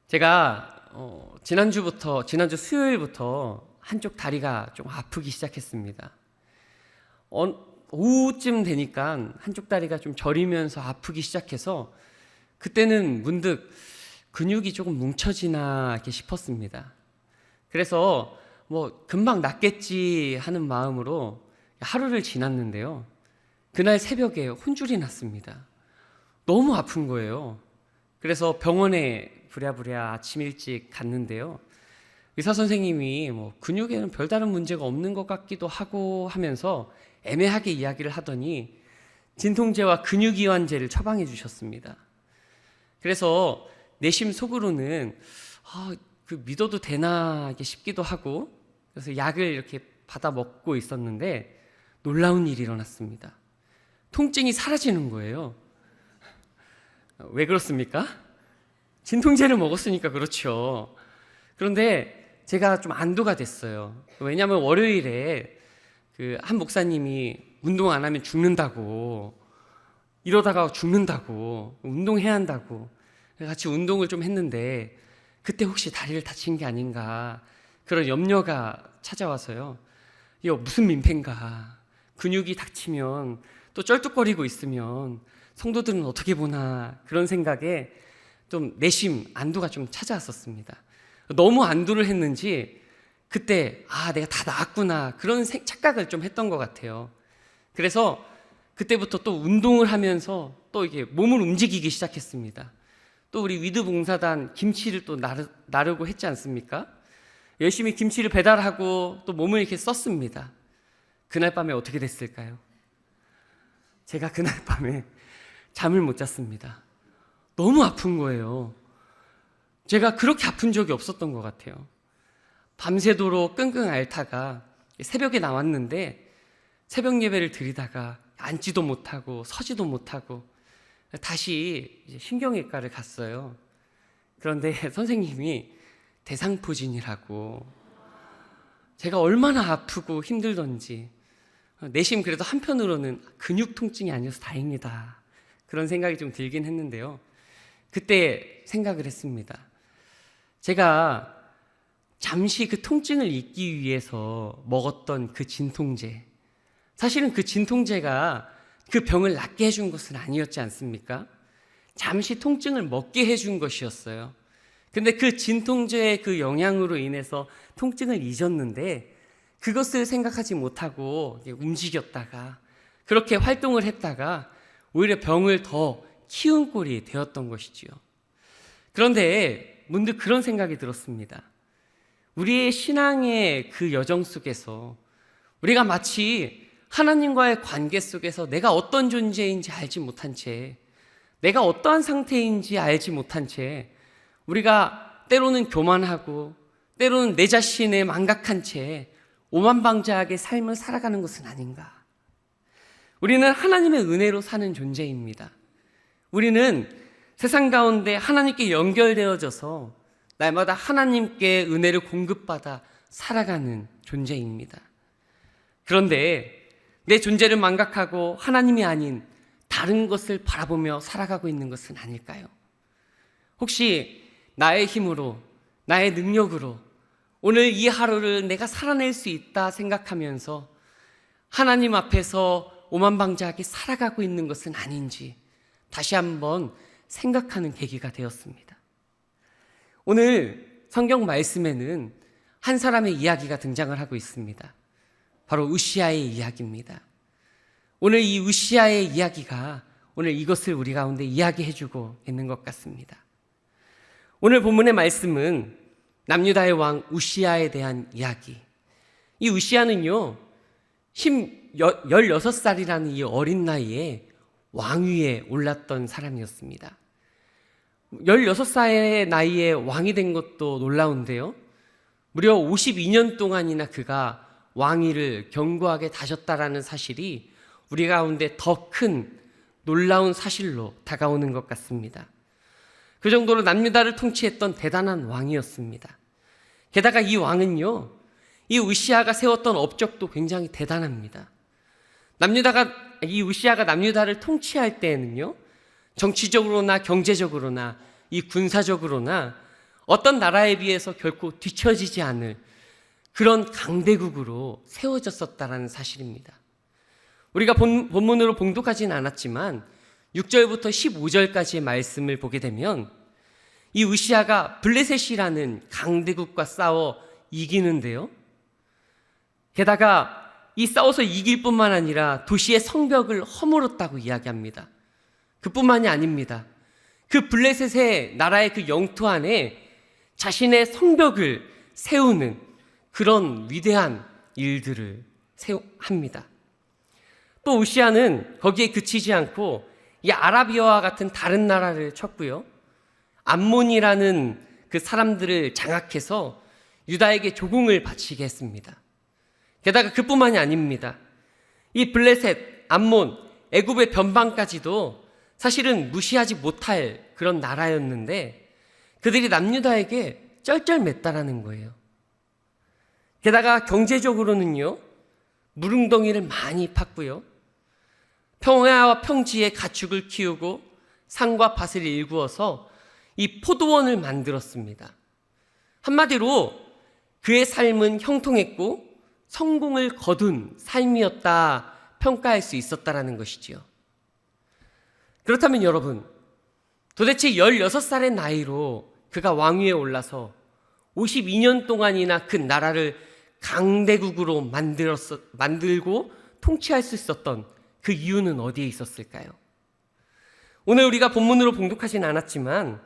제가 지난주 수요일부터 한쪽 다리가 좀 아프기 시작했습니다. 오후쯤 되니까 한쪽 다리가 좀 저리면서 아프기 시작해서 그때는 문득 근육이 조금 뭉쳐지나 이렇게 싶었습니다. 그래서 금방 낫겠지 하는 마음으로 하루를 지났는데요. 그날 새벽에 혼쭐이 났습니다. 너무 아픈 거예요. 그래서 병원에 부랴부랴 아침 일찍 갔는데요. 의사 선생님이 근육에는 별다른 문제가 없는 것 같기도 하고 하면서 애매하게 이야기를 하더니 진통제와 근육이완제를 처방해 주셨습니다. 그래서 내심 속으로는 믿어도 되나 싶기도 하고, 그래서 약을 이렇게 받아 먹고 있었는데 놀라운 일이 일어났습니다. 통증이 사라지는 거예요. 왜 그렇습니까? 진통제를 먹었으니까 그렇죠. 그런데 제가 좀 안도가 됐어요. 왜냐하면 월요일에 한 목사님이 운동 안 하면 죽는다고, 이러다가 죽는다고, 운동해야 한다고 같이 운동을 좀 했는데 그때 혹시 다리를 다친 게 아닌가 그런 염려가 찾아와서요. 이거 무슨 민폐인가, 근육이 다치면 또 쩔뚝거리고 있으면 성도들은 어떻게 보나, 그런 생각에 좀 내심 안도가 좀 찾아왔었습니다. 너무 안도를 했는지 그때 내가 다 나았구나, 그런 착각을 좀 했던 것 같아요. 그래서 그때부터 또 운동을 하면서 또 이게 몸을 움직이기 시작했습니다. 또 우리 위드 봉사단 김치를 또 나르고 했지 않습니까? 열심히 김치를 배달하고 또 몸을 이렇게 썼습니다. 그날 밤에 어떻게 됐을까요? 제가 그날 밤에 잠을 못 잤습니다. 너무 아픈 거예요. 제가 그렇게 아픈 적이 없었던 것 같아요. 밤새도록 끙끙 앓다가 새벽에 나왔는데 새벽 예배를 드리다가 앉지도 못하고 서지도 못하고 다시 신경외과를 갔어요. 그런데 선생님이 대상포진이라고, 제가 얼마나 아프고 힘들던지 내심 그래도 한편으로는 근육 통증이 아니어서 다행이다, 그런 생각이 좀 들긴 했는데요. 그때 생각을 했습니다. 제가 잠시 그 통증을 잊기 위해서 먹었던 그 진통제, 사실은 그 진통제가 그 병을 낫게 해준 것은 아니었지 않습니까? 잠시 통증을 먹게 해준 것이었어요. 근데 그 진통제의 그 영향으로 인해서 통증을 잊었는데 그것을 생각하지 못하고 움직였다가 그렇게 활동을 했다가 오히려 병을 더 키운 꼴이 되었던 것이지요. 그런데 문득 그런 생각이 들었습니다. 우리의 신앙의 그 여정 속에서 우리가 마치 하나님과의 관계 속에서 내가 어떤 존재인지 알지 못한 채, 내가 어떠한 상태인지 알지 못한 채 우리가 때로는 교만하고 때로는 내 자신에 망각한 채 오만방자하게 삶을 살아가는 것은 아닌가. 우리는 하나님의 은혜로 사는 존재입니다. 우리는 세상 가운데 하나님께 연결되어져서 날마다 하나님께 은혜를 공급받아 살아가는 존재입니다. 그런데 내 존재를 망각하고 하나님이 아닌 다른 것을 바라보며 살아가고 있는 것은 아닐까요? 혹시 나의 힘으로, 나의 능력으로 오늘 이 하루를 내가 살아낼 수 있다 생각하면서 하나님 앞에서 오만방자하게 살아가고 있는 것은 아닌지 다시 한번 생각하는 계기가 되었습니다. 오늘 성경 말씀에는 한 사람의 이야기가 등장을 하고 있습니다. 바로 우시아의 이야기입니다. 오늘 이 우시아의 이야기가 오늘 이것을 우리 가운데 이야기해주고 있는 것 같습니다. 오늘 본문의 말씀은 남유다의 왕 우시아에 대한 이야기. 이 우시아는요 16살이라는 이 어린 나이에 왕위에 올랐던 사람이었습니다. 16살의 나이에 왕이 된 것도 놀라운데요, 무려 52년 동안이나 그가 왕위를 견고하게 다졌다라는 사실이 우리 가운데 더 큰 놀라운 사실로 다가오는 것 같습니다. 그 정도로 남유다를 통치했던 대단한 왕이었습니다. 게다가 이 왕은요, 이 우시아가 세웠던 업적도 굉장히 대단합니다. 이 우시아가 남유다를 통치할 때에는요, 정치적으로나 경제적으로나 이 군사적으로나 어떤 나라에 비해서 결코 뒤처지지 않을 그런 강대국으로 세워졌었다는 사실입니다. 우리가 본문으로 봉독하지는 않았지만 6절부터 15절까지의 말씀을 보게 되면 이 우시아가 블레셋이라는 강대국과 싸워 이기는데요. 게다가 이 싸워서 이길 뿐만 아니라 도시의 성벽을 허물었다고 이야기합니다. 그뿐만이 아닙니다. 그 블레셋의 나라의 그 영토 안에 자신의 성벽을 세우는 그런 위대한 일들을 합니다. 또 우시아는 거기에 그치지 않고 이 아라비아와 같은 다른 나라를 쳤고요. 암몬이라는 그 사람들을 장악해서 유다에게 조공을 바치게 했습니다. 게다가 그뿐만이 아닙니다. 이 블레셋, 암몬, 애굽의 변방까지도 사실은 무시하지 못할 그런 나라였는데 그들이 남유다에게 쩔쩔맸다라는 거예요. 게다가 경제적으로는요, 무릉덩이를 많이 팠고요. 평야와 평지에 가축을 키우고 산과 밭을 일구어서 이 포도원을 만들었습니다. 한마디로 그의 삶은 형통했고 성공을 거둔 삶이었다 평가할 수 있었다라는 것이지요. 그렇다면 여러분, 도대체 16살의 나이로 그가 왕위에 올라서 52년 동안이나 그 나라를 강대국으로 만들고 통치할 수 있었던 그 이유는 어디에 있었을까요? 오늘 우리가 본문으로 봉독하진 않았지만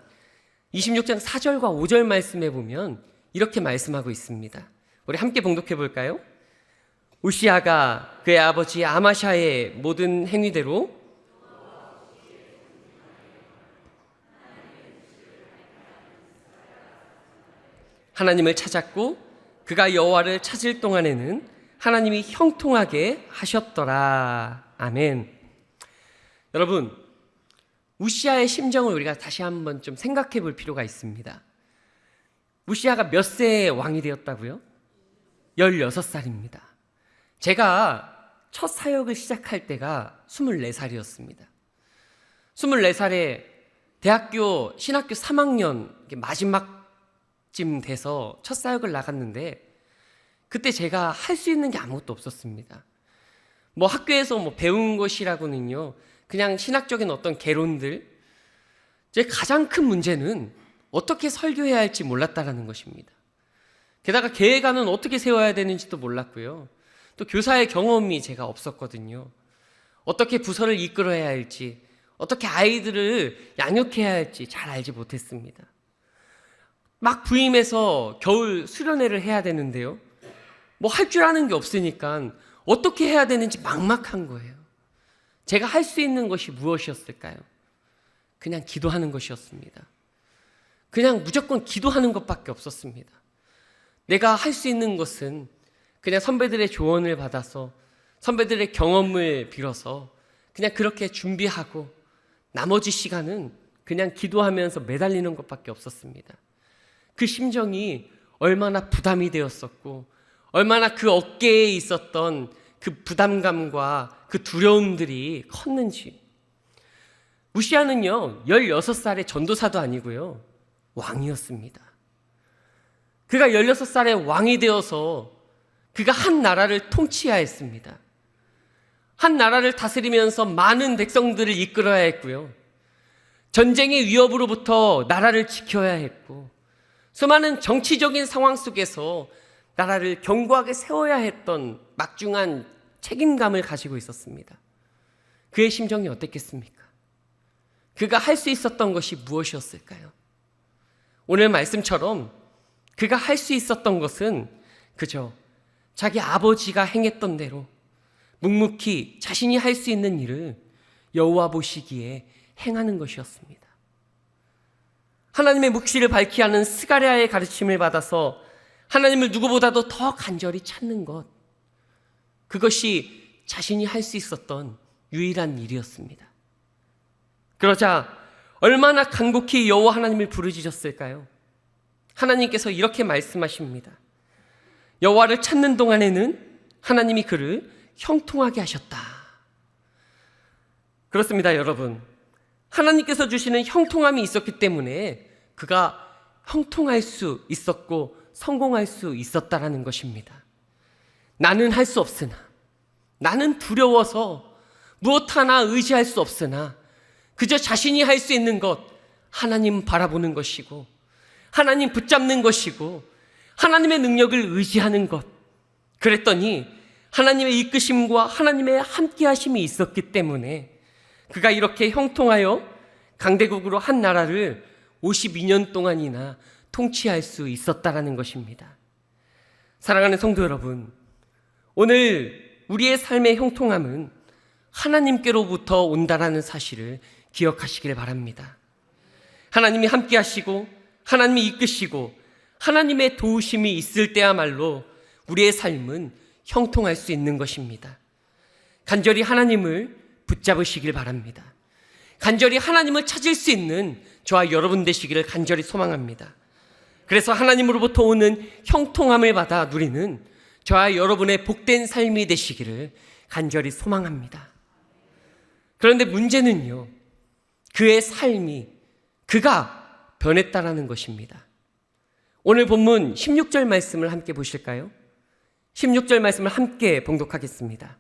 26장 4절과 5절 말씀에 보면 이렇게 말씀하고 있습니다. 우리 함께 봉독해 볼까요? 우시아가 그의 아버지 아마샤의 모든 행위대로 하나님을 찾았고 그가 여호와를 찾을 동안에는 하나님이 형통하게 하셨더라. 아멘. 여러분, 우시아의 심정을 우리가 다시 한번 좀 생각해 볼 필요가 있습니다. 우시아가 몇 세에 왕이 되었다고요? 16살입니다. 제가 첫 사역을 시작할 때가 24살이었습니다. 24살에 대학교 신학교 3학년 마지막쯤 돼서 첫 사역을 나갔는데 그때 제가 할 수 있는 게 아무것도 없었습니다. 학교에서 배운 것이라고는요, 그냥 신학적인 어떤 개론들. 제 가장 큰 문제는 어떻게 설교해야 할지 몰랐다라는 것입니다. 게다가 계획안은 어떻게 세워야 되는지도 몰랐고요. 또 교사의 경험이 제가 없었거든요. 어떻게 부서를 이끌어야 할지, 어떻게 아이들을 양육해야 할지 잘 알지 못했습니다. 막 부임해서 겨울 수련회를 해야 되는데요. 할 줄 아는 게 없으니까 어떻게 해야 되는지 막막한 거예요. 제가 할 수 있는 것이 무엇이었을까요? 그냥 기도하는 것이었습니다. 그냥 무조건 기도하는 것밖에 없었습니다. 내가 할 수 있는 것은 그냥 선배들의 조언을 받아서 선배들의 경험을 빌어서 그냥 그렇게 준비하고 나머지 시간은 그냥 기도하면서 매달리는 것밖에 없었습니다. 그 심정이 얼마나 부담이 되었었고 얼마나 그 어깨에 있었던 그 부담감과 그 두려움들이 컸는지. 우시아는요 16살의 전도사도 아니고요 왕이었습니다. 그가 16살에 왕이 되어서 그가 한 나라를 통치해야 했습니다. 한 나라를 다스리면서 많은 백성들을 이끌어야 했고요. 전쟁의 위협으로부터 나라를 지켜야 했고 수많은 정치적인 상황 속에서 나라를 견고하게 세워야 했던 막중한 책임감을 가지고 있었습니다. 그의 심정이 어땠겠습니까? 그가 할 수 있었던 것이 무엇이었을까요? 오늘 말씀처럼 그가 할 수 있었던 것은 그저 자기 아버지가 행했던 대로 묵묵히 자신이 할 수 있는 일을 여호와 보시기에 행하는 것이었습니다. 하나님의 묵시를 밝히 하는 스가랴의 가르침을 받아서 하나님을 누구보다도 더 간절히 찾는 것, 그것이 자신이 할 수 있었던 유일한 일이었습니다. 그러자 얼마나 간곡히 여호와 하나님을 부르짖었을까요? 하나님께서 이렇게 말씀하십니다. 여호와를 찾는 동안에는 하나님이 그를 형통하게 하셨다. 그렇습니다, 여러분. 하나님께서 주시는 형통함이 있었기 때문에 그가 형통할 수 있었고 성공할 수 있었다라는 것입니다. 나는 할 수 없으나, 나는 두려워서 무엇 하나 의지할 수 없으나 그저 자신이 할 수 있는 것, 하나님 바라보는 것이고 하나님 붙잡는 것이고 하나님의 능력을 의지하는 것. 그랬더니 하나님의 이끄심과 하나님의 함께하심이 있었기 때문에 그가 이렇게 형통하여 강대국으로 한 나라를 52년 동안이나 통치할 수 있었다라는 것입니다. 사랑하는 성도 여러분, 오늘 우리의 삶의 형통함은 하나님께로부터 온다라는 사실을 기억하시길 바랍니다. 하나님이 함께 하시고 하나님이 이끄시고 하나님의 도우심이 있을 때야말로 우리의 삶은 형통할 수 있는 것입니다. 간절히 하나님을 붙잡으시길 바랍니다. 간절히 하나님을 찾을 수 있는 저와 여러분 되시기를 간절히 소망합니다. 그래서 하나님으로부터 오는 형통함을 받아 누리는 저와 여러분의 복된 삶이 되시기를 간절히 소망합니다. 그런데 문제는요, 그의 삶이 그가 변했다라는 것입니다. 오늘 본문 16절 말씀을 함께 보실까요? 16절 말씀을 함께 봉독하겠습니다.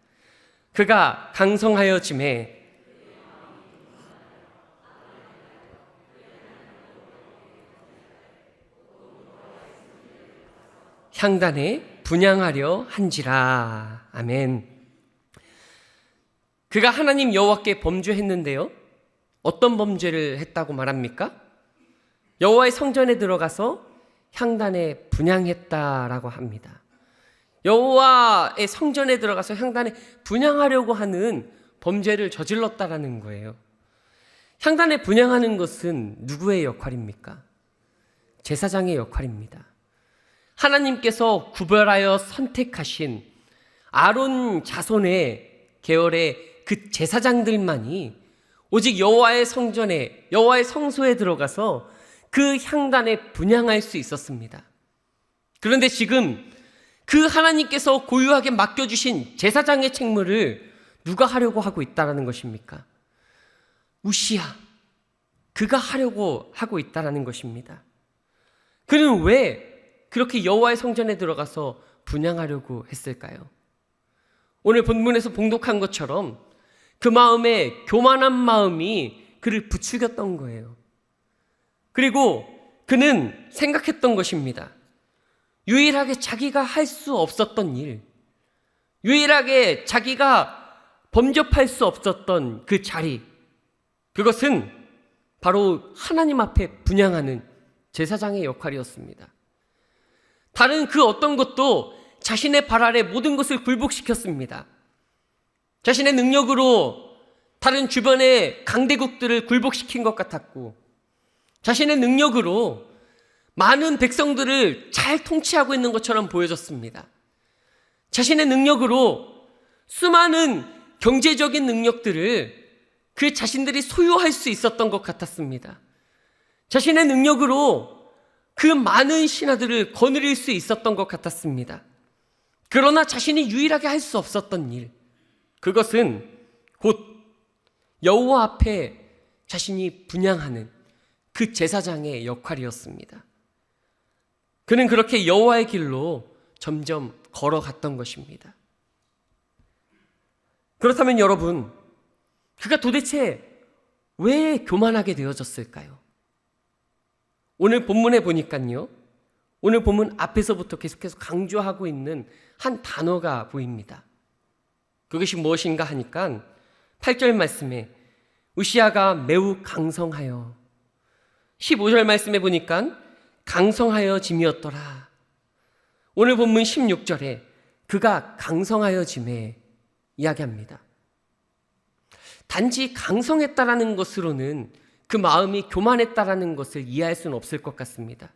그가 강성하여짐에 향단에 분향하려 한지라. 아멘. 그가 하나님 여호와께 범죄했는데요, 어떤 범죄를 했다고 말합니까? 여호와의 성전에 들어가서 향단에 분향했다라고 합니다. 여호와의 성전에 들어가서 향단에 분향하려고 하는 범죄를 저질렀다라는 거예요. 향단에 분향하는 것은 누구의 역할입니까? 제사장의 역할입니다. 하나님께서 구별하여 선택하신 아론 자손의 계열의 그 제사장들만이 오직 여호와의 성전에, 여호와의 성소에 들어가서 그 향단에 분향할 수 있었습니다. 그런데 지금 그 하나님께서 고유하게 맡겨주신 제사장의 책무를 누가 하려고 하고 있다는 것입니까? 우시야, 그가 하려고 하고 있다는 것입니다. 그는 왜 그렇게 여호와의 성전에 들어가서 분향하려고 했을까요? 오늘 본문에서 봉독한 것처럼 그 마음에 교만한 마음이 그를 부추겼던 거예요. 그리고 그는 생각했던 것입니다. 유일하게 자기가 할 수 없었던 일, 유일하게 자기가 범접할 수 없었던 그 자리, 그것은 바로 하나님 앞에 분향하는 제사장의 역할이었습니다. 다른 그 어떤 것도 자신의 발 아래 모든 것을 굴복시켰습니다. 자신의 능력으로 다른 주변의 강대국들을 굴복시킨 것 같았고, 자신의 능력으로 많은 백성들을 잘 통치하고 있는 것처럼 보여졌습니다. 자신의 능력으로 수많은 경제적인 능력들을 그 자신들이 소유할 수 있었던 것 같았습니다. 자신의 능력으로 그 많은 신하들을 거느릴 수 있었던 것 같았습니다. 그러나 자신이 유일하게 할 수 없었던 일, 그것은 곧 여호와 앞에 자신이 분향하는 그 제사장의 역할이었습니다. 그는 그렇게 여호와의 길로 점점 걸어갔던 것입니다. 그렇다면 여러분, 그가 도대체 왜 교만하게 되어졌을까요? 오늘 본문에 보니까요, 오늘 본문 앞에서부터 계속해서 강조하고 있는 한 단어가 보입니다. 그것이 무엇인가 하니까 8절 말씀에 우시야가 매우 강성하여, 15절 말씀에 보니까 강성하여짐이었더라. 오늘 본문 16절에 그가 강성하여짐에 이야기합니다. 단지 강성했다라는 것으로는 그 마음이 교만했다라는 것을 이해할 수는 없을 것 같습니다.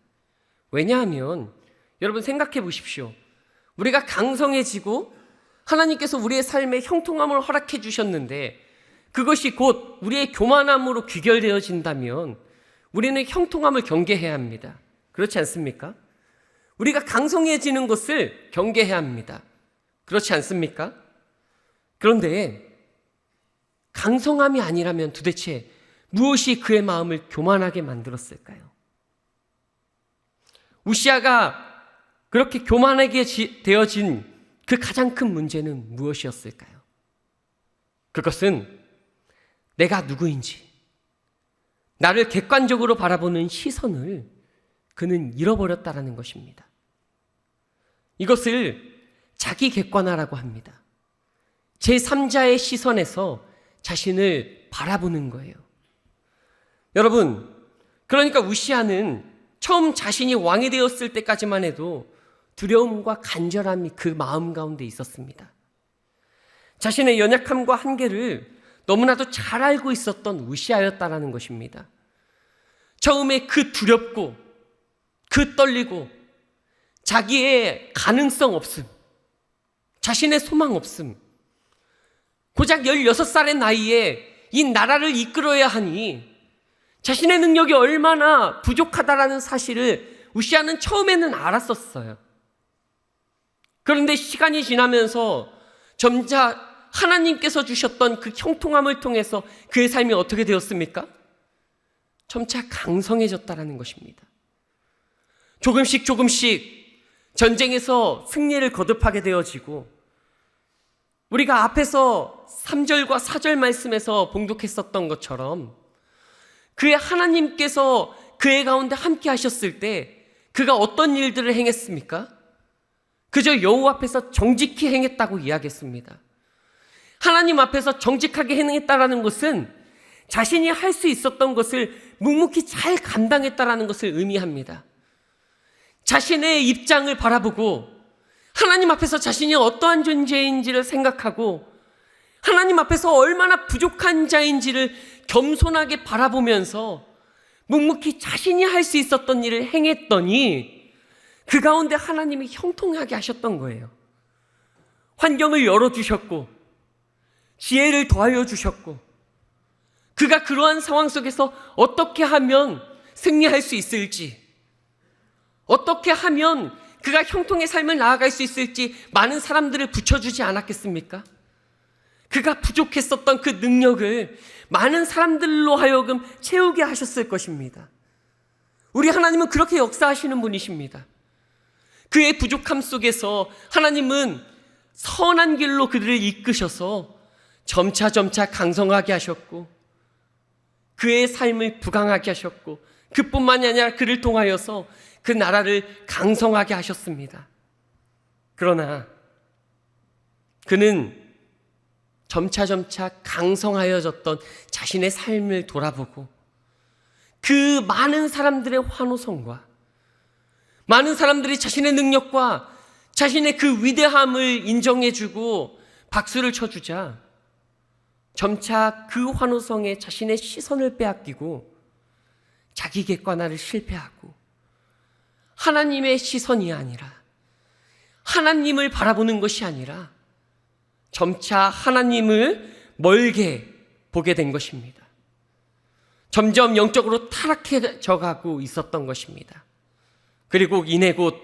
왜냐하면 여러분 생각해 보십시오. 우리가 강성해지고 하나님께서 우리의 삶에 형통함을 허락해 주셨는데 그것이 곧 우리의 교만함으로 귀결되어진다면 우리는 형통함을 경계해야 합니다. 그렇지 않습니까? 우리가 강성해지는 것을 경계해야 합니다. 그렇지 않습니까? 그런데 강성함이 아니라면 도대체 무엇이 그의 마음을 교만하게 만들었을까요? 우시아가 그렇게 교만하게 되어진 그 가장 큰 문제는 무엇이었을까요? 그것은 내가 누구인지, 나를 객관적으로 바라보는 시선을 그는 잃어버렸다라는 것입니다. 이것을 자기 객관화라고 합니다. 제3자의 시선에서 자신을 바라보는 거예요. 여러분, 그러니까 우시아는 처음 자신이 왕이 되었을 때까지만 해도 두려움과 간절함이 그 마음 가운데 있었습니다. 자신의 연약함과 한계를 너무나도 잘 알고 있었던 우시아였다라는 것입니다. 처음에 그 두렵고 그 떨리고 자기의 가능성 없음, 자신의 소망 없음, 고작 16살의 나이에 이 나라를 이끌어야 하니 자신의 능력이 얼마나 부족하다라는 사실을 우시아는 처음에는 알았었어요. 그런데 시간이 지나면서 점차 하나님께서 주셨던 그 형통함을 통해서 그의 삶이 어떻게 되었습니까? 점차 강성해졌다라는 것입니다. 조금씩 전쟁에서 승리를 거듭하게 되어지고, 우리가 앞에서 3절과 4절 말씀에서 봉독했었던 것처럼 그의 하나님께서 그의 가운데 함께 하셨을 때 그가 어떤 일들을 행했습니까? 그저 여호와 앞에서 정직히 행했다고 이야기했습니다. 하나님 앞에서 정직하게 행했다라는 것은 자신이 할 수 있었던 것을 묵묵히 잘 감당했다라는 것을 의미합니다. 자신의 입장을 바라보고 하나님 앞에서 자신이 어떠한 존재인지를 생각하고 하나님 앞에서 얼마나 부족한 자인지를 겸손하게 바라보면서 묵묵히 자신이 할 수 있었던 일을 행했더니 그 가운데 하나님이 형통하게 하셨던 거예요. 환경을 열어주셨고 지혜를 더하여 주셨고, 그가 그러한 상황 속에서 어떻게 하면 승리할 수 있을지, 어떻게 하면 그가 형통의 삶을 나아갈 수 있을지 많은 사람들을 붙여주지 않았겠습니까? 그가 부족했었던 그 능력을 많은 사람들로 하여금 채우게 하셨을 것입니다. 우리 하나님은 그렇게 역사하시는 분이십니다. 그의 부족함 속에서 하나님은 선한 길로 그들을 이끄셔서 점차 강성하게 하셨고 그의 삶을 부강하게 하셨고, 그뿐만이 아니라 그를 통하여서 그 나라를 강성하게 하셨습니다. 그러나 그는 점차 강성하여졌던 자신의 삶을 돌아보고 그 많은 사람들의 환호성과 많은 사람들이 자신의 능력과 자신의 그 위대함을 인정해주고 박수를 쳐주자 점차 그 환호성에 자신의 시선을 빼앗기고 자기 객관화를 실패하고 하나님의 시선이 아니라, 하나님을 바라보는 것이 아니라 점차 하나님을 멀게 보게 된 것입니다. 점점 영적으로 타락해져 가고 있었던 것입니다. 그리고 이내 곧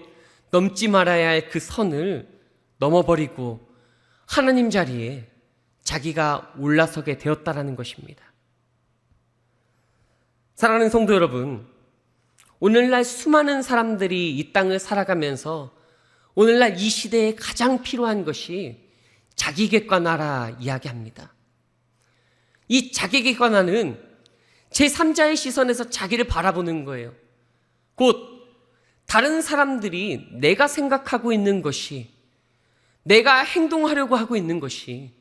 넘지 말아야 할 그 선을 넘어버리고 하나님 자리에 자기가 올라서게 되었다라는 것입니다. 사랑하는 성도 여러분, 오늘날 수많은 사람들이 이 땅을 살아가면서 오늘날 이 시대에 가장 필요한 것이 자기객관화라 이야기합니다. 이 자기객관화는 제3자의 시선에서 자기를 바라보는 거예요. 곧 다른 사람들이 내가 생각하고 있는 것이, 내가 행동하려고 하고 있는 것이,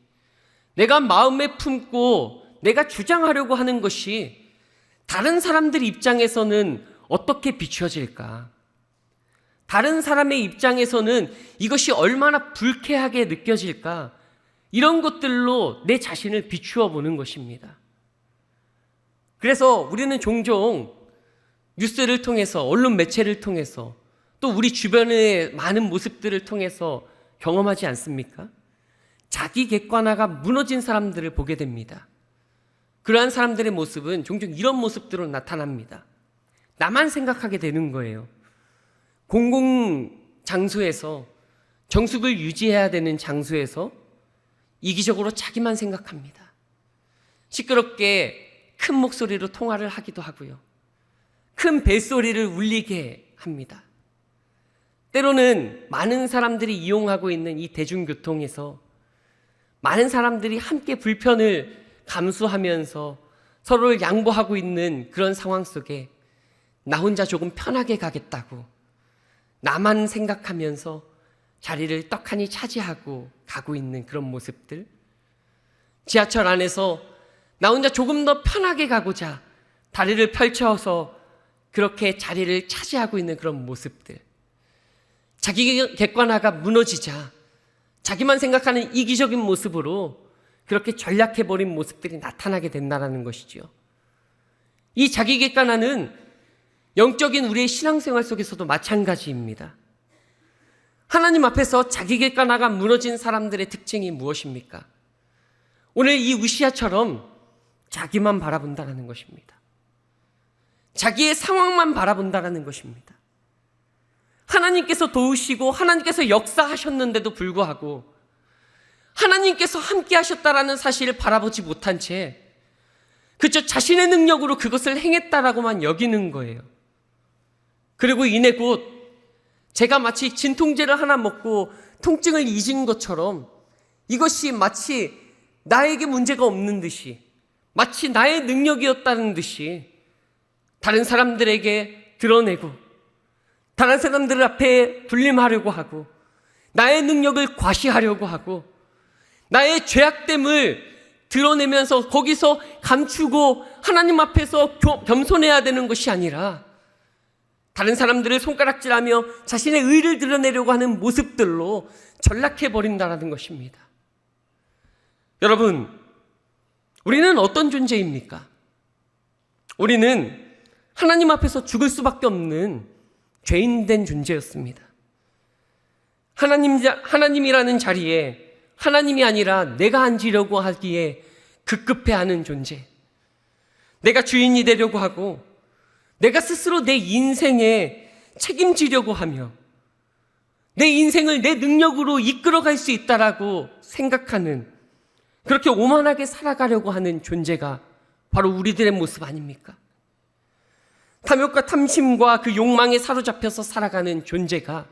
내가 마음에 품고 내가 주장하려고 하는 것이 다른 사람들 입장에서는 어떻게 비춰질까? 다른 사람의 입장에서는 이것이 얼마나 불쾌하게 느껴질까? 이런 것들로 내 자신을 비추어 보는 것입니다. 그래서 우리는 종종 뉴스를 통해서, 언론 매체를 통해서, 또 우리 주변의 많은 모습들을 통해서 경험하지 않습니까? 자기 객관화가 무너진 사람들을 보게 됩니다. 그러한 사람들의 모습은 종종 이런 모습들로 나타납니다. 나만 생각하게 되는 거예요. 공공장소에서, 정숙을 유지해야 되는 장소에서 이기적으로 자기만 생각합니다. 시끄럽게 큰 목소리로 통화를 하기도 하고요. 큰 벨소리를 울리게 합니다. 때로는 많은 사람들이 이용하고 있는 이 대중교통에서 많은 사람들이 함께 불편을 감수하면서 서로를 양보하고 있는 그런 상황 속에 나 혼자 조금 편하게 가겠다고 나만 생각하면서 자리를 떡하니 차지하고 가고 있는 그런 모습들, 지하철 안에서 나 혼자 조금 더 편하게 가고자 다리를 펼쳐서 그렇게 자리를 차지하고 있는 그런 모습들, 자기 객관화가 무너지자 자기만 생각하는 이기적인 모습으로 그렇게 전략해버린 모습들이 나타나게 된다는 것이죠. 이 자기 객관화는 영적인 우리의 신앙생활 속에서도 마찬가지입니다. 하나님 앞에서 자기 객관화가 무너진 사람들의 특징이 무엇입니까? 오늘 이 우시아처럼 자기만 바라본다는 것입니다. 자기의 상황만 바라본다는 것입니다. 하나님께서 도우시고 하나님께서 역사하셨는데도 불구하고 하나님께서 함께 하셨다라는 사실을 바라보지 못한 채 그저 자신의 능력으로 그것을 행했다라고만 여기는 거예요. 그리고 이내 곧 제가 마치 진통제를 하나 먹고 통증을 잊은 것처럼 이것이 마치 나에게 문제가 없는 듯이, 마치 나의 능력이었다는 듯이 다른 사람들에게 드러내고 다른 사람들 앞에 군림하려고 하고 나의 능력을 과시하려고 하고 나의 죄악됨을 드러내면서 거기서 감추고 하나님 앞에서 겸손해야 되는 것이 아니라 다른 사람들을 손가락질하며 자신의 의를 드러내려고 하는 모습들로 전락해버린다는 것입니다. 여러분, 우리는 어떤 존재입니까? 우리는 하나님 앞에서 죽을 수밖에 없는 죄인된 존재였습니다. 하나님이라는 자리에 하나님이 아니라 내가 앉으려고 하기에 급급해하는 존재, 내가 주인이 되려고 하고 내가 스스로 내 인생에 책임지려고 하며 내 인생을 내 능력으로 이끌어갈 수 있다라고 생각하는, 그렇게 오만하게 살아가려고 하는 존재가 바로 우리들의 모습 아닙니까? 탐욕과 탐심과 그 욕망에 사로잡혀서 살아가는 존재가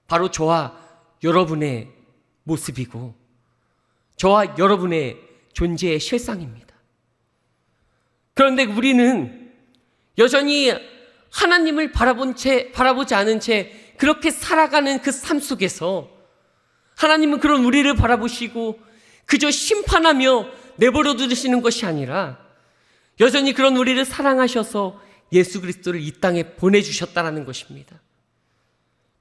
바로 저와 여러분의 모습이고 저와 여러분의 존재의 실상입니다. 그런데 우리는 여전히 하나님을 바라보지 않은 채 그렇게 살아가는 그 삶 속에서 하나님은 그런 우리를 바라보시고 그저 심판하며 내버려 두시는 것이 아니라 여전히 그런 우리를 사랑하셔서 예수 그리스도를 이 땅에 보내주셨다는 것입니다.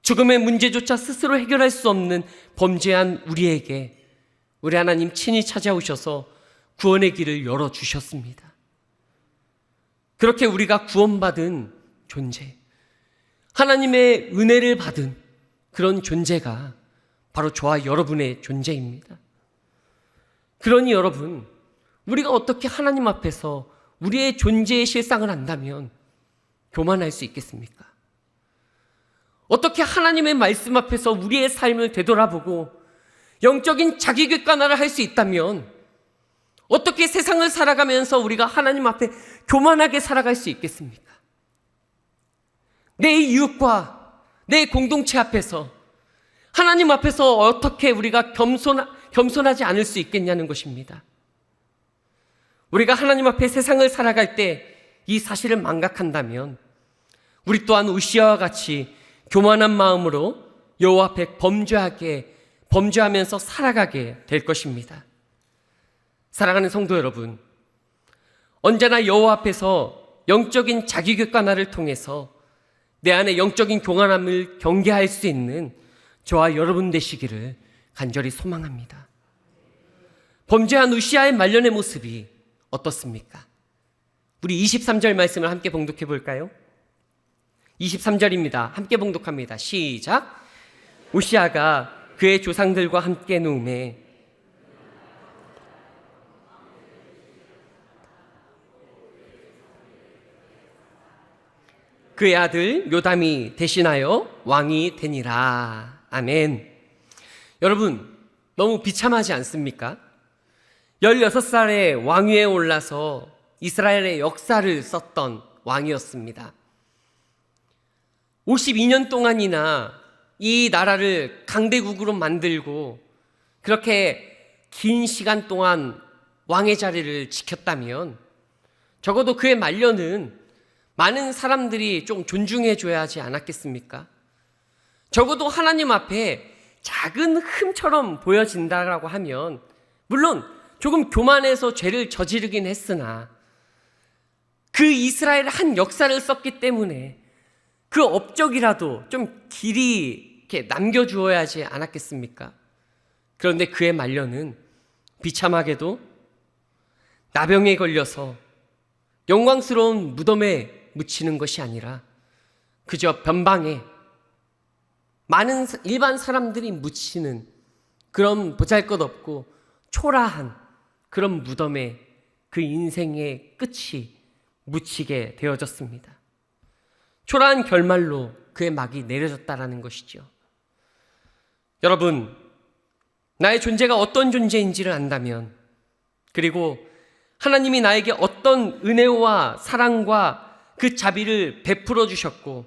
죽음의 문제조차 스스로 해결할 수 없는 범죄한 우리에게 우리 하나님 친히 찾아오셔서 구원의 길을 열어주셨습니다. 그렇게 우리가 구원받은 존재, 하나님의 은혜를 받은 그런 존재가 바로 저와 여러분의 존재입니다. 그러니 여러분, 우리가 어떻게 하나님 앞에서 우리의 존재의 실상을 안다면 교만할 수 있겠습니까? 어떻게 하나님의 말씀 앞에서 우리의 삶을 되돌아보고 영적인 자기 객관화를 할 수 있다면 어떻게 세상을 살아가면서 우리가 하나님 앞에 교만하게 살아갈 수 있겠습니까? 내 이웃과 내 공동체 앞에서 하나님 앞에서 어떻게 우리가 겸손하지 않을 수 있겠냐는 것입니다. 우리가 하나님 앞에 세상을 살아갈 때 이 사실을 망각한다면 우리 또한 우시아와 같이 교만한 마음으로 여호와 앞에 범죄하면서 살아가게 될 것입니다. 사랑하는 성도 여러분, 언제나 여호와 앞에서 영적인 자기 객관화를 통해서 내 안에 영적인 교만함을 경계할 수 있는 저와 여러분 되시기를 간절히 소망합니다. 범죄한 우시아의 말년의 모습이 어떻습니까? 우리 23절 말씀을 함께 봉독해 볼까요? 23절입니다. 함께 봉독합니다. 시작. 우시아가 그의 조상들과 함께 누움에 그의 아들 요담이 대신하여 왕이 되니라. 아멘. 여러분, 너무 비참하지 않습니까? 16살에 왕위에 올라서 이스라엘의 역사를 썼던 왕이었습니다. 52년 동안이나 이 나라를 강대국으로 만들고 그렇게 긴 시간 동안 왕의 자리를 지켰다면 적어도 그의 말년은 많은 사람들이 좀 존중해 줘야 하지 않았겠습니까? 적어도 하나님 앞에 작은 흠처럼 보여진다라고 하면 물론 조금 교만해서 죄를 저지르긴 했으나 그 이스라엘 한 역사를 썼기 때문에 그 업적이라도 좀 길이 이렇게 남겨주어야 하지 않았겠습니까? 그런데 그의 말년은 비참하게도 나병에 걸려서 영광스러운 무덤에 묻히는 것이 아니라 그저 변방에 많은 일반 사람들이 묻히는 그런 보잘것없고 초라한 그런 무덤에 그 인생의 끝이 묻히게 되어졌습니다. 초라한 결말로 그의 막이 내려졌다라는 것이죠. 여러분, 나의 존재가 어떤 존재인지를 안다면, 그리고 하나님이 나에게 어떤 은혜와 사랑과 그 자비를 베풀어 주셨고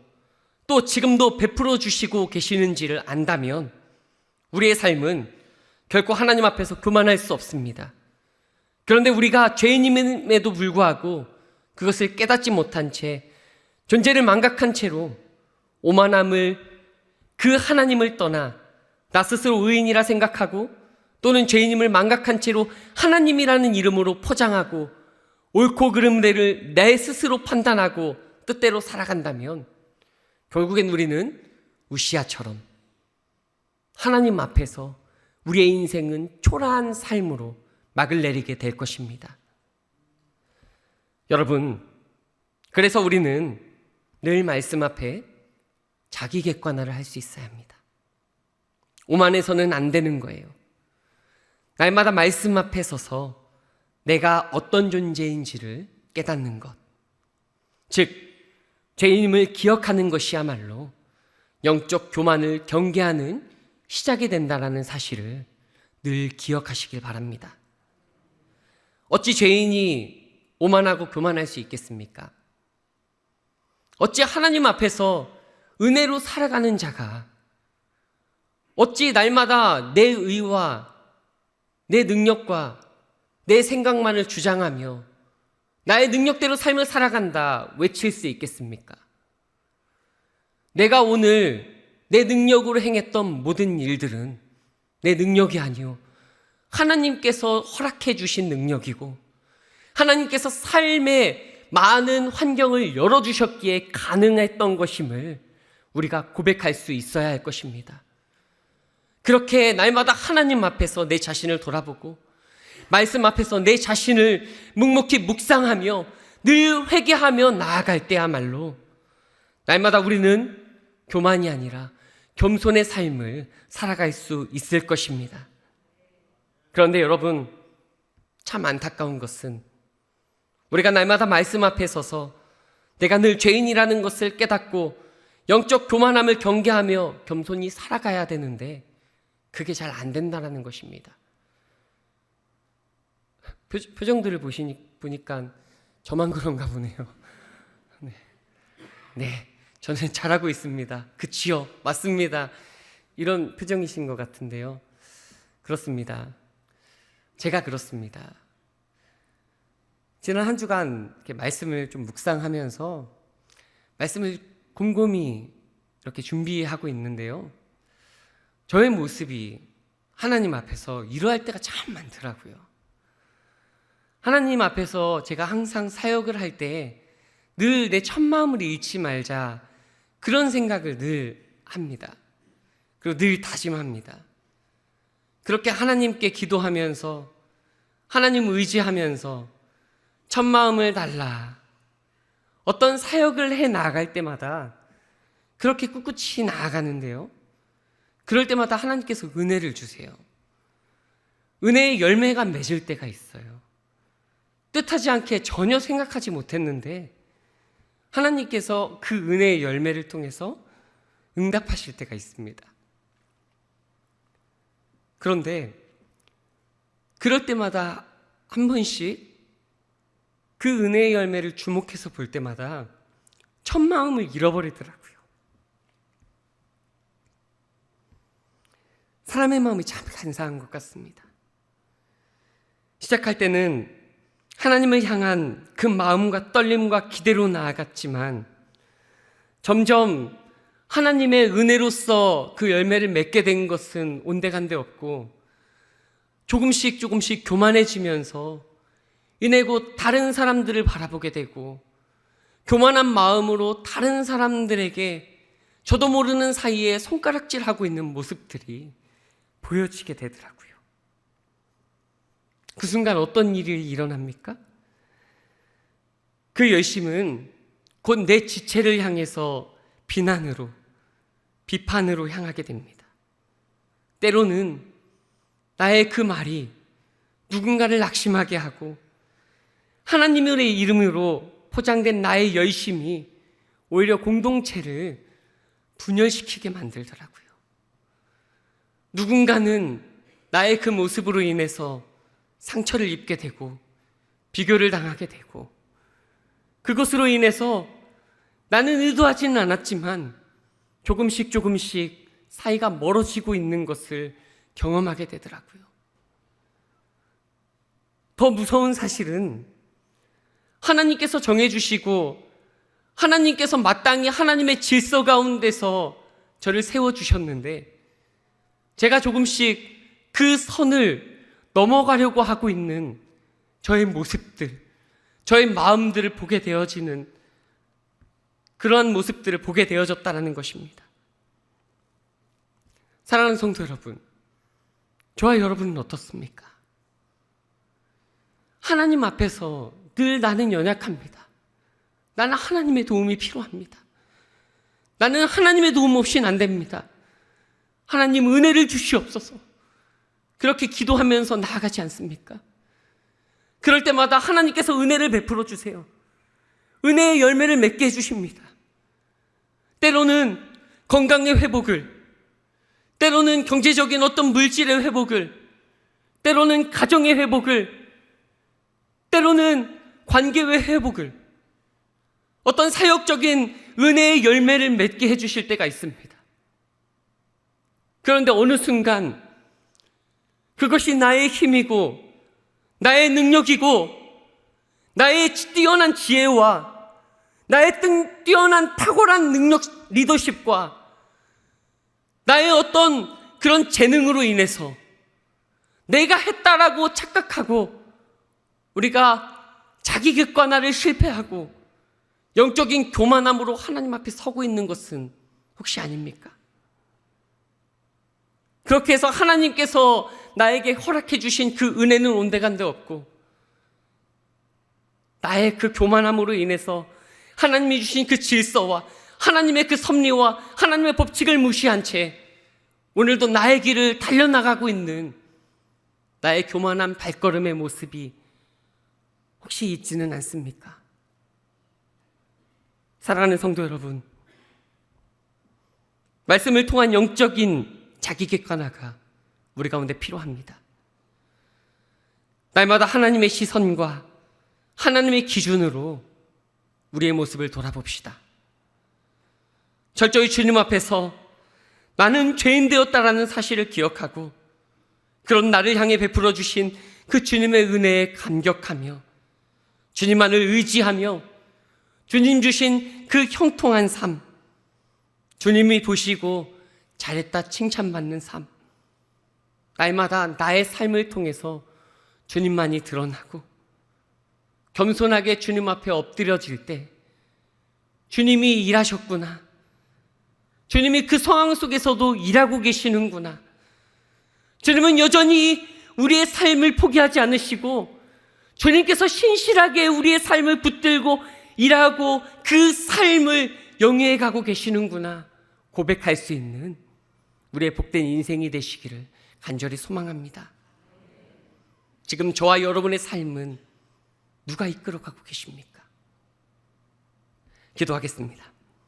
또 지금도 베풀어 주시고 계시는지를 안다면 우리의 삶은 결코 하나님 앞에서 교만할 수 없습니다. 그런데 우리가 죄인임에도 불구하고 그것을 깨닫지 못한 채 존재를 망각한 채로 오만함을 그 하나님을 떠나 나 스스로 의인이라 생각하고 또는 죄인임을 망각한 채로 하나님이라는 이름으로 포장하고 옳고 그름대를 내 스스로 판단하고 뜻대로 살아간다면 결국엔 우리는 우시아처럼 하나님 앞에서 우리의 인생은 초라한 삶으로 막을 내리게 될 것입니다. 여러분, 그래서 우리는 늘 말씀 앞에 자기 객관화를 할 수 있어야 합니다. 오만해서는 안 되는 거예요. 날마다 말씀 앞에 서서 내가 어떤 존재인지를 깨닫는 것, 즉 죄인임을 기억하는 것이야말로 영적 교만을 경계하는 시작이 된다는 사실을 늘 기억하시길 바랍니다. 어찌 죄인이 오만하고 교만할 수 있겠습니까? 어찌 하나님 앞에서 은혜로 살아가는 자가 어찌 날마다 내 의와 내 능력과 내 생각만을 주장하며 나의 능력대로 삶을 살아간다 외칠 수 있겠습니까? 내가 오늘 내 능력으로 행했던 모든 일들은 내 능력이 아니요 하나님께서 허락해 주신 능력이고 하나님께서 삶의 많은 환경을 열어주셨기에 가능했던 것임을 우리가 고백할 수 있어야 할 것입니다. 그렇게 날마다 하나님 앞에서 내 자신을 돌아보고 말씀 앞에서 내 자신을 묵묵히 묵상하며 늘 회개하며 나아갈 때야말로 날마다 우리는 교만이 아니라 겸손의 삶을 살아갈 수 있을 것입니다. 그런데 여러분, 참 안타까운 것은 우리가 날마다 말씀 앞에 서서 내가 늘 죄인이라는 것을 깨닫고 영적 교만함을 경계하며 겸손히 살아가야 되는데 그게 잘 안 된다는 것입니다. 표정들을 보니까 저만 그런가 보네요. 네, 저는 잘하고 있습니다. 그치요? 맞습니다. 이런 표정이신 것 같은데요. 그렇습니다. 제가 그렇습니다. 지난 한 주간 이렇게 말씀을 좀 묵상하면서 말씀을 곰곰이 이렇게 준비하고 있는데요. 저의 모습이 하나님 앞에서 이러할 때가 참 많더라고요. 하나님 앞에서 제가 항상 사역을 할 때 늘 내 첫마음을 잃지 말자 그런 생각을 늘 합니다. 그리고 늘 다짐합니다. 그렇게 하나님께 기도하면서 하나님 의지하면서 첫마음을 달라 어떤 사역을 해 나아갈 때마다 그렇게 꿋꿋이 나아가는데요. 그럴 때마다 하나님께서 은혜를 주세요. 은혜의 열매가 맺을 때가 있어요. 뜻하지 않게 전혀 생각하지 못했는데 하나님께서 그 은혜의 열매를 통해서 응답하실 때가 있습니다. 그런데 그럴 때마다 한 번씩 그 은혜의 열매를 주목해서 볼 때마다 첫 마음을 잃어버리더라고요. 사람의 마음이 참 간사한 것 같습니다. 시작할 때는 하나님을 향한 그 마음과 떨림과 기대로 나아갔지만 점점 하나님의 은혜로서 그 열매를 맺게 된 것은 온데간데 없고 조금씩 교만해지면서 이내 곧 다른 사람들을 바라보게 되고 교만한 마음으로 다른 사람들에게 저도 모르는 사이에 손가락질하고 있는 모습들이 보여지게 되더라고요. 그 순간 어떤 일이 일어납니까? 그 열심은 곧 내 지체를 향해서 비난으로, 비판으로 향하게 됩니다. 때로는 나의 그 말이 누군가를 낙심하게 하고 하나님의 이름으로 포장된 나의 열심이 오히려 공동체를 분열시키게 만들더라고요. 누군가는 나의 그 모습으로 인해서 상처를 입게 되고 비교를 당하게 되고 그것으로 인해서 나는 의도하지는 않았지만 조금씩 사이가 멀어지고 있는 것을 경험하게 되더라고요. 더 무서운 사실은 하나님께서 정해주시고 하나님께서 마땅히 하나님의 질서 가운데서 저를 세워주셨는데 제가 조금씩 그 선을 넘어가려고 하고 있는 저의 모습들, 저의 마음들을 보게 되어지는 그러한 모습들을 보게 되어졌다는 것입니다. 사랑하는 성도 여러분, 저와 여러분은 어떻습니까? 하나님 앞에서 늘 나는 연약합니다. 나는 하나님의 도움이 필요합니다. 나는 하나님의 도움 없이는 안 됩니다. 하나님 은혜를 주시옵소서. 그렇게 기도하면서 나아가지 않습니까? 그럴 때마다 하나님께서 은혜를 베풀어 주세요. 은혜의 열매를 맺게 해주십니다. 때로는 건강의 회복을, 때로는 경제적인 어떤 물질의 회복을, 때로는 가정의 회복을, 때로는 관계의 회복을, 어떤 사역적인 은혜의 열매를 맺게 해주실 때가 있습니다. 그런데 어느 순간 그것이 나의 힘이고 나의 능력이고 나의 뛰어난 지혜와 나의 뛰어난 탁월한 능력, 리더십과 나의 어떤 그런 재능으로 인해서 내가 했다라고 착각하고 우리가 자기 객관화를 실패하고 영적인 교만함으로 하나님 앞에 서고 있는 것은 혹시 아닙니까? 그렇게 해서 하나님께서 나에게 허락해 주신 그 은혜는 온데간데 없고 나의 그 교만함으로 인해서 하나님이 주신 그 질서와 하나님의 그 섭리와 하나님의 법칙을 무시한 채 오늘도 나의 길을 달려나가고 있는 나의 교만한 발걸음의 모습이 혹시 있지는 않습니까? 사랑하는 성도 여러분, 말씀을 통한 영적인 자기 객관화가 우리 가운데 필요합니다. 날마다 하나님의 시선과 하나님의 기준으로 우리의 모습을 돌아봅시다. 철저히 주님 앞에서 나는 죄인 되었다라는 사실을 기억하고 그런 나를 향해 베풀어 주신 그 주님의 은혜에 감격하며 주님만을 의지하며 주님 주신 그 형통한 삶, 주님이 보시고 잘했다 칭찬받는 삶, 날마다 나의 삶을 통해서 주님만이 드러나고 겸손하게 주님 앞에 엎드려질 때 주님이 일하셨구나, 주님이 그 상황 속에서도 일하고 계시는구나, 주님은 여전히 우리의 삶을 포기하지 않으시고 주님께서 신실하게 우리의 삶을 붙들고 일하고 그 삶을 영위해 가고 계시는구나 고백할 수 있는 우리의 복된 인생이 되시기를 간절히 소망합니다. 지금 저와 여러분의 삶은 누가 이끌어가고 계십니까? 기도하겠습니다.